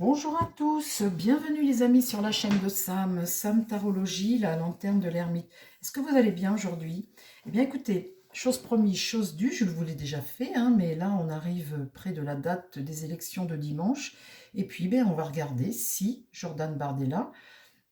Bonjour à tous, bienvenue les amis sur la chaîne de Sam Tarologie, la lanterne de l'ermite. Est-ce que vous allez bien aujourd'hui? Eh bien écoutez, chose promise, chose due, je vous l'ai déjà fait, mais là on arrive près de la date des élections de dimanche. Et puis on va regarder si Jordan Bardella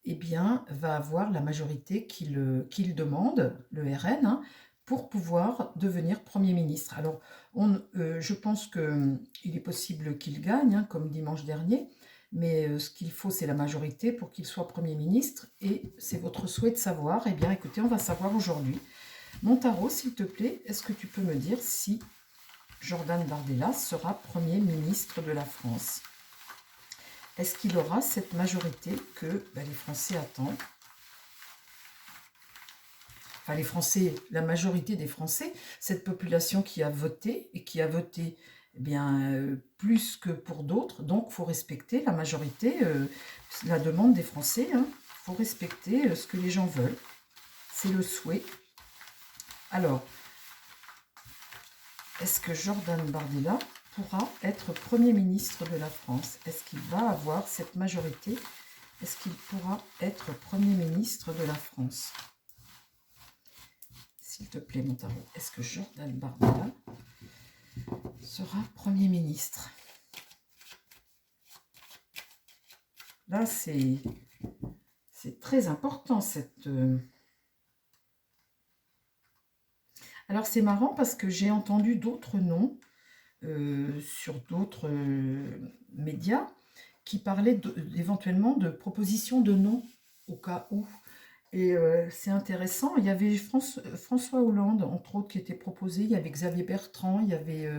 va avoir la majorité qu'il demande, le RN, pour pouvoir devenir Premier ministre. Alors, je pense qu'il est possible qu'il gagne, comme dimanche dernier, mais ce qu'il faut, c'est la majorité pour qu'il soit Premier ministre, et c'est votre souhait de savoir. Eh bien, écoutez, on va savoir aujourd'hui. Mon tarot, s'il te plaît, est-ce que tu peux me dire si Jordan Bardella sera Premier ministre de la France? Est-ce qu'il aura cette majorité que les Français attendent? Enfin les Français, la majorité des Français, cette population qui a voté et qui a voté plus que pour d'autres, donc il faut respecter la majorité, la demande des Français, il faut respecter ce que les gens veulent, c'est le souhait. Alors, est-ce que Jordan Bardella pourra être Premier ministre de la France? Est-ce qu'il va avoir cette majorité? Est-ce qu'il pourra être Premier ministre de la France? S'il te plaît, mon tarot, est-ce que Jordan Bardella sera Premier ministre? Là, c'est très important, cette... Alors, c'est marrant parce que j'ai entendu d'autres noms sur d'autres médias qui parlaient éventuellement de propositions de noms au cas où. Et c'est intéressant, il y avait François Hollande, entre autres, qui était proposé, il y avait Xavier Bertrand, il y avait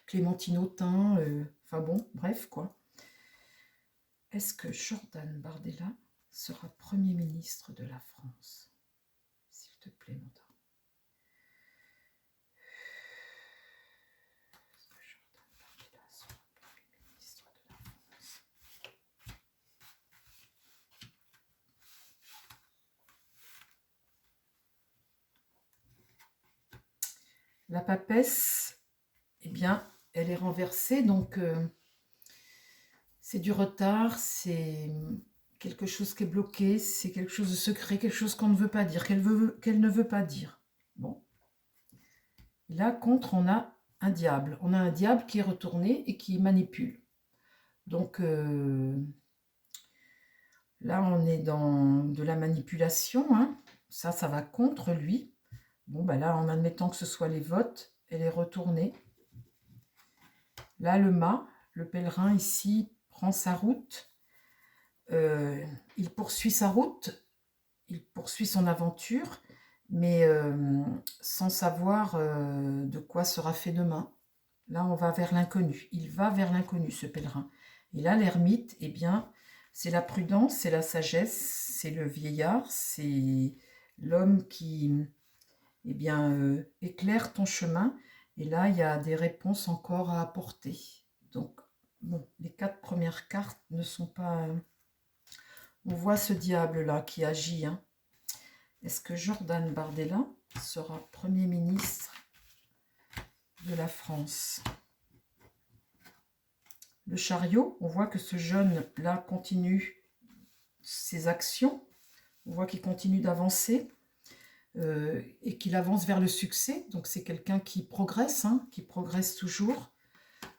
Clémentine Autain, enfin bon, bref, quoi. Est-ce que Jordan Bardella sera Premier ministre de la France? S'il te plaît, mon tarot. Est-ce que Jordan Bardella sera Premier ministre de la France? La papesse, eh bien, elle est renversée, donc c'est du retard, c'est quelque chose qui est bloqué, c'est quelque chose de secret, quelque chose qu'on ne veut pas dire, qu'elle ne veut pas dire. Bon. Et là, contre, on a un diable. On a un diable qui est retourné et qui manipule. Donc, là, on est dans de la manipulation. Ça va contre lui. Bon, là, en admettant que ce soit les votes, elle est retournée. Là, le mât, le pèlerin ici, prend sa route. Il poursuit sa route, il poursuit son aventure, mais sans savoir de quoi sera fait demain. Là, on va vers l'inconnu. Il va vers l'inconnu, ce pèlerin. Et là, l'ermite, c'est la prudence, c'est la sagesse, c'est le vieillard, c'est l'homme qui, éclaire ton chemin. Et là, il y a des réponses encore à apporter. Donc, bon, les 4 premières cartes ne sont pas... On voit ce diable-là qui agit. Est-ce que Jordan Bardella sera Premier ministre de la France? Le chariot, on voit que ce jeune-là continue ses actions. On voit qu'il continue d'avancer et qu'il avance vers le succès. Donc c'est quelqu'un qui progresse toujours.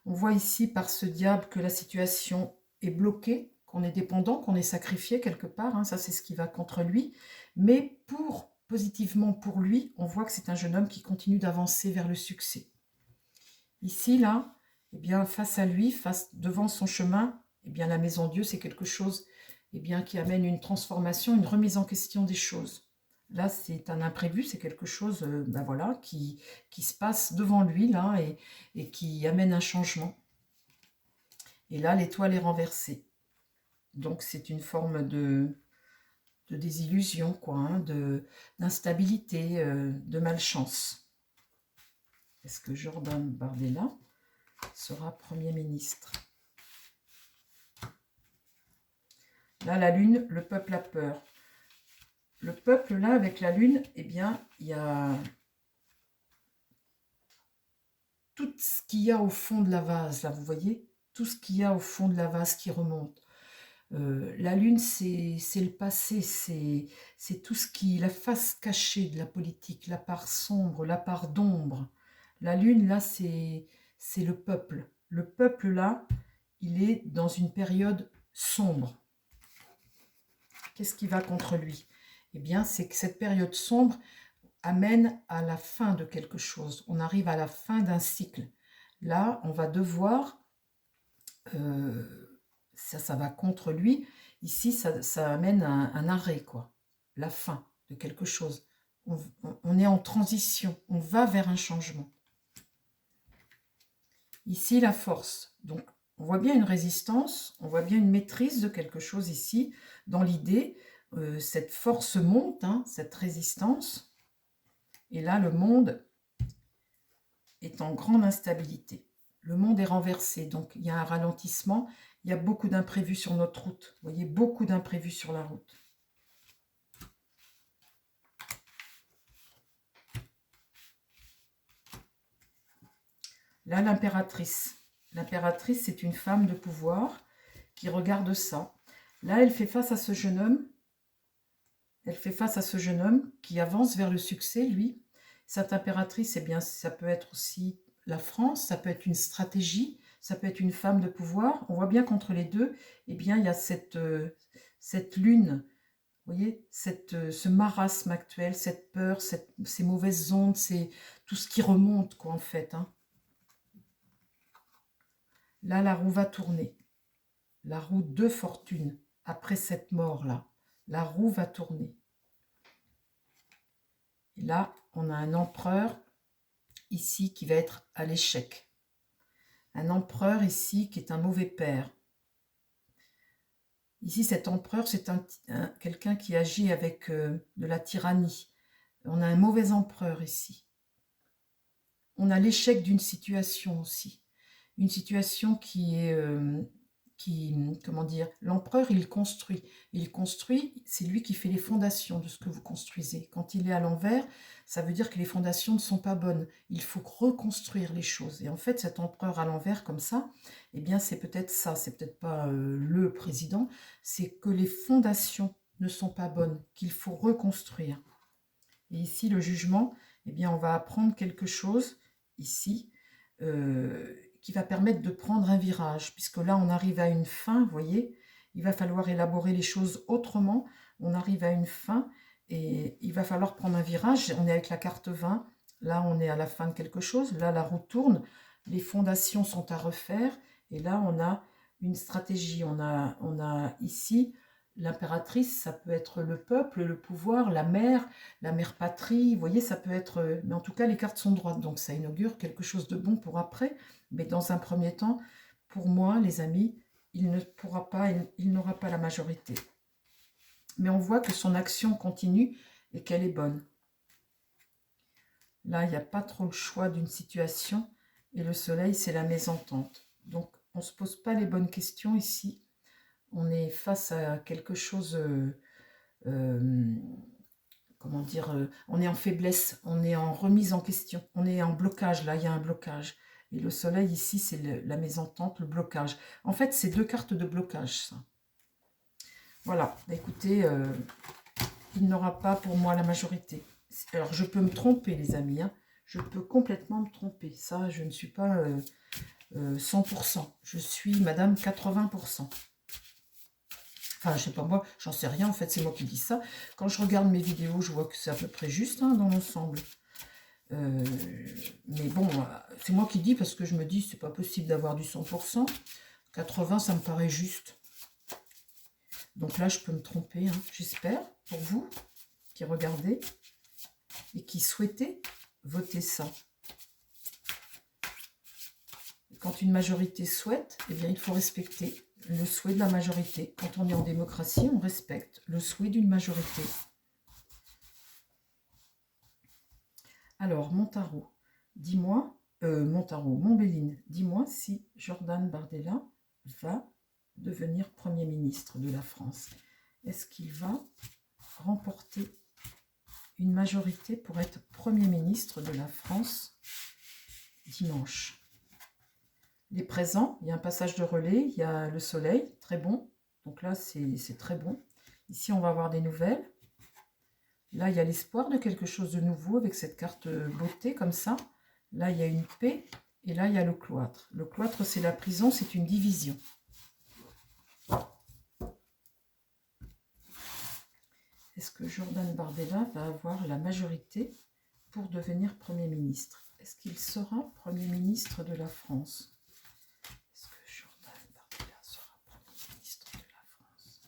On voit ici par ce diable que la situation est bloquée, qu'on est dépendant, qu'on est sacrifié quelque part. Ça, c'est ce qui va contre lui. Mais positivement pour lui, on voit que c'est un jeune homme qui continue d'avancer vers le succès. Ici, là, face à lui, devant son chemin, la maison Dieu, c'est quelque chose qui amène une transformation, une remise en question des choses. Là, c'est un imprévu, c'est quelque chose qui se passe devant lui là et qui amène un changement. Et là, l'étoile est renversée. Donc, c'est une forme de désillusion, d'instabilité, de malchance. Est-ce que Jordan Bardella sera Premier ministre? Là, la lune, le peuple a peur. Le peuple, là, avec la lune, il y a tout ce qu'il y a au fond de la vase, là, vous voyez? tout ce qu'il y a au fond de la vase qui remonte. La lune, c'est le passé, c'est tout ce qui, la face cachée de la politique, la part sombre, la part d'ombre. La lune, là, c'est le peuple. Le peuple, là, il est dans une période sombre. Qu'est-ce qui va contre lui? Eh bien, c'est que cette période sombre amène à la fin de quelque chose. On arrive à la fin d'un cycle. Là, on va devoir... ça va contre lui. Ici, ça amène un arrêt, quoi. La fin de quelque chose. On est en transition. On va vers un changement. Ici, la force. Donc, on voit bien une résistance, on voit bien une maîtrise de quelque chose ici. Dans l'idée, cette force monte, hein, cette résistance. Et là, le monde est en grande instabilité. Le monde est renversé, donc il y a un ralentissement. Il y a beaucoup d'imprévus sur notre route. Vous voyez, beaucoup d'imprévus sur la route. Là, l'impératrice. L'impératrice, c'est une femme de pouvoir qui regarde ça. Là, elle fait face à ce jeune homme. Elle fait face à ce jeune homme qui avance vers le succès, lui. Cette impératrice, eh bien, ça peut être aussi la France, ça peut être une stratégie, ça peut être une femme de pouvoir. On voit bien qu'entre les deux, eh bien, il y a cette lune, vous voyez, ce marasme actuel, cette peur, ces mauvaises ondes, c'est tout ce qui remonte, quoi, en fait. Hein. Là, la roue va tourner. La roue de fortune, après cette mort-là. La roue va tourner. Et là, on a un empereur ici qui va être à l'échec. Un empereur ici qui est un mauvais père. Ici, cet empereur, c'est quelqu'un qui agit avec de la tyrannie. On a un mauvais empereur ici. On a l'échec d'une situation aussi. Une situation qui est... comment dire, l'empereur, il construit. Il construit, c'est lui qui fait les fondations de ce que vous construisez. Quand il est à l'envers, ça veut dire que les fondations ne sont pas bonnes. Il faut reconstruire les choses. Et en fait, cet empereur à l'envers, comme ça, eh bien, c'est peut-être ça. C'est peut-être pas le président. C'est que les fondations ne sont pas bonnes, qu'il faut reconstruire. Et ici, le jugement, eh bien, on va apprendre quelque chose, ici, qui va permettre de prendre un virage, puisque là, on arrive à une fin, vous voyez, il va falloir élaborer les choses autrement, on arrive à une fin, et il va falloir prendre un virage, on est avec la carte 20, là, on est à la fin de quelque chose, là, la roue tourne, les fondations sont à refaire, et là, on a une stratégie, on a ici l'impératrice, ça peut être le peuple, le pouvoir, la mère patrie, vous voyez, ça peut être... Mais en tout cas, les cartes sont droites, donc ça inaugure quelque chose de bon pour après. Mais dans un premier temps, pour moi, les amis, il n'aura pas la majorité. Mais on voit que son action continue et qu'elle est bonne. Là, il n'y a pas trop le choix d'une situation. Et le soleil, c'est la mésentente. Donc, on ne se pose pas les bonnes questions ici. On est face à quelque chose... comment dire, on est en faiblesse, on est en remise en question, on est en blocage, là, il y a un blocage. Et le soleil, ici, c'est la mésentente, le blocage. En fait, c'est deux cartes de blocage, ça. Voilà, écoutez, il n'aura pas pour moi la majorité. Alors, je peux me tromper, les amis, hein. Je peux complètement me tromper. Ça, je ne suis pas 100%. Je suis madame 80%. Enfin, je sais pas moi, j'en sais rien, en fait, c'est moi qui dis ça. Quand je regarde mes vidéos, je vois que c'est à peu près juste hein, dans l'ensemble. Mais bon, c'est moi qui dis parce que je me dis, c'est pas possible d'avoir du 100%. 80, ça me paraît juste. Donc là, je peux me tromper, hein, j'espère, pour vous qui regardez et qui souhaitez voter ça. Et quand une majorité souhaite, eh bien, il faut respecter le souhait de la majorité. Quand on est en démocratie, on respecte le souhait d'une majorité. Alors, mon tarot, dis-moi, mon Béline, dis-moi si Jordan Bardella va devenir Premier ministre de la France. Est-ce qu'il va remporter une majorité pour être Premier ministre de la France dimanche? les présents, il y a un passage de relais, il y a le soleil, très bon. Donc là, c'est très bon. Ici, on va avoir des nouvelles. Là, il y a l'espoir de quelque chose de nouveau avec cette carte beauté comme ça. Là, il y a une paix. Et là, il y a le cloître. Le cloître, c'est la prison, c'est une division. Est-ce que Jordan Bardella va avoir la majorité pour devenir Premier ministre? Est-ce qu'il sera Premier ministre de la France? Est-ce que Jordan Bardella sera Premier ministre de la France?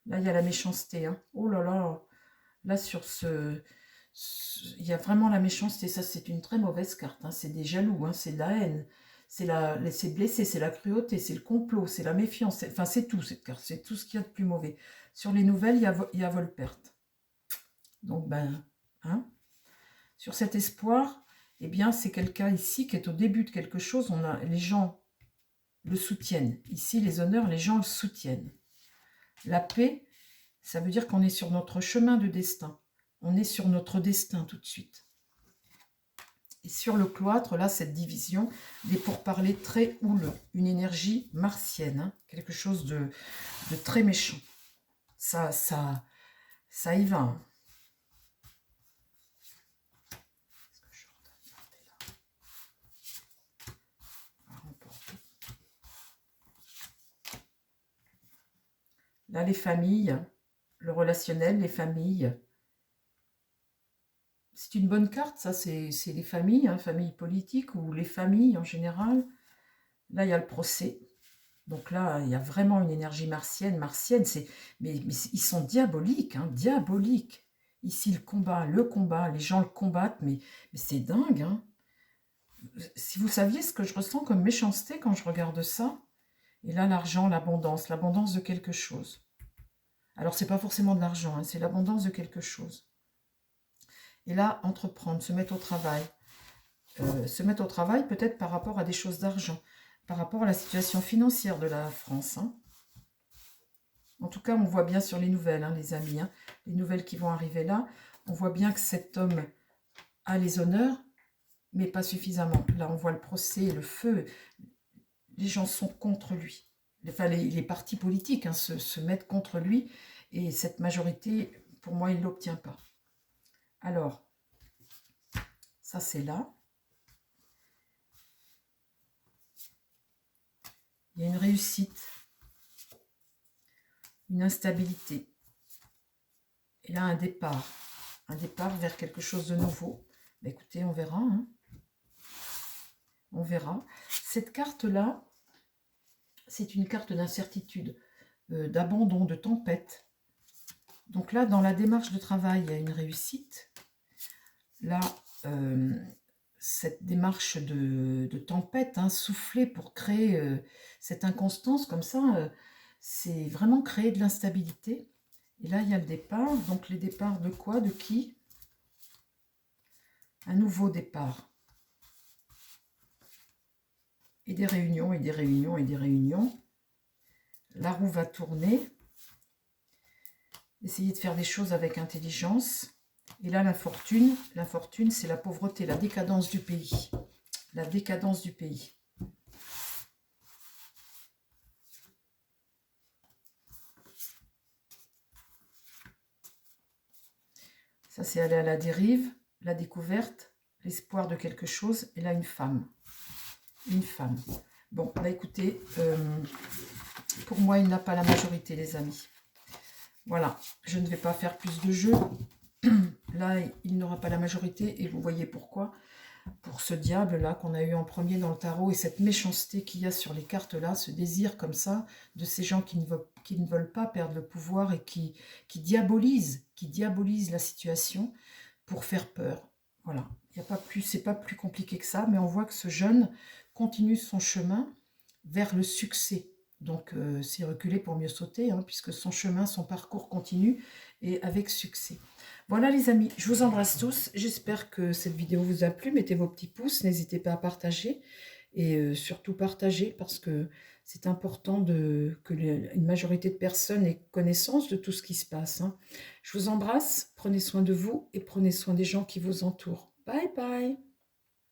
Là, il y a la méchanceté. Hein. Oh là là! Là, sur il y a vraiment la méchanceté. Ça, c'est une très mauvaise carte. Hein. C'est des jaloux, hein. C'est de la haine. C'est blessé, c'est la cruauté, c'est le complot, c'est la méfiance. Enfin, c'est tout, cette carte. C'est tout ce qu'il y a de plus mauvais. Sur les nouvelles, il y a vol-perte. Donc, ben, hein. Sur cet espoir, eh bien, c'est quelqu'un ici qui est au début de quelque chose. Les gens le soutiennent. Ici, les honneurs, les gens le soutiennent. La paix, ça veut dire qu'on est sur notre chemin de destin. On est sur notre destin tout de suite. Et sur le cloître, là, cette division, des pourparlers très houleux. Une énergie martienne, hein, quelque chose de très méchant. Ça y va. Hein. Là, les familles, le relationnel, les familles. C'est une bonne carte, ça, c'est les familles, hein, familles politiques ou les familles en général. Là, il y a le procès. Donc là, il y a vraiment une énergie martienne. Mais ils sont diaboliques, hein, diaboliques. Ici, le combat, les gens le combattent, mais c'est dingue. Hein. Si vous saviez ce que je ressens comme méchanceté quand je regarde ça, et là, l'argent, l'abondance de quelque chose. Alors, c'est pas forcément de l'argent, hein, c'est l'abondance de quelque chose. Et là, entreprendre, se mettre au travail. Se mettre au travail peut-être par rapport à des choses d'argent, par rapport à la situation financière de la France. Hein. En tout cas, on voit bien sur les nouvelles, hein, les amis, hein, les nouvelles qui vont arriver là, on voit bien que cet homme a les honneurs, mais pas suffisamment. Là, on voit le procès, le feu, les gens sont contre lui. Enfin, les partis politiques hein, se mettent contre lui, et cette majorité, pour moi, il ne l'obtient pas. Alors, ça c'est là. Il y a une réussite, une instabilité. Et là, un départ vers quelque chose de nouveau. Bah, écoutez, on verra. Hein. On verra. Cette carte-là, c'est une carte d'incertitude, d'abandon, de tempête. Donc là, dans la démarche de travail, il y a une réussite. Là, cette démarche de tempête, hein, souffler pour créer cette inconstance, comme ça, c'est vraiment créer de l'instabilité. Et là, il y a le départ. Donc, les départs de quoi? De qui? Un nouveau départ. Et des réunions, et des réunions, et des réunions. La roue va tourner. Essayez de faire des choses avec intelligence. Et là, l'infortune, c'est la pauvreté, la décadence du pays. La décadence du pays. Ça, c'est aller à la dérive, la découverte, l'espoir de quelque chose. Et là, une femme. Une femme. Bon, bah écoutez, pour moi, il n'a pas la majorité, les amis. Voilà, je ne vais pas faire plus de jeux. Là, il n'aura pas la majorité et vous voyez pourquoi. Pour ce diable-là qu'on a eu en premier dans le tarot et cette méchanceté qu'il y a sur les cartes-là, ce désir comme ça de ces gens qui ne veulent pas perdre le pouvoir et qui diabolisent la situation pour faire peur. Voilà, c'est pas plus compliqué que ça, mais on voit que ce jeune continue son chemin vers le succès. Donc, c'est reculer pour mieux sauter, hein, puisque son chemin, son parcours continue et avec succès. Voilà les amis, je vous embrasse tous. J'espère que cette vidéo vous a plu. Mettez vos petits pouces, n'hésitez pas à partager. Et surtout partager parce que c'est important que une majorité de personnes aient connaissance de tout ce qui se passe. Hein. Je vous embrasse, prenez soin de vous et prenez soin des gens qui vous entourent. Bye bye.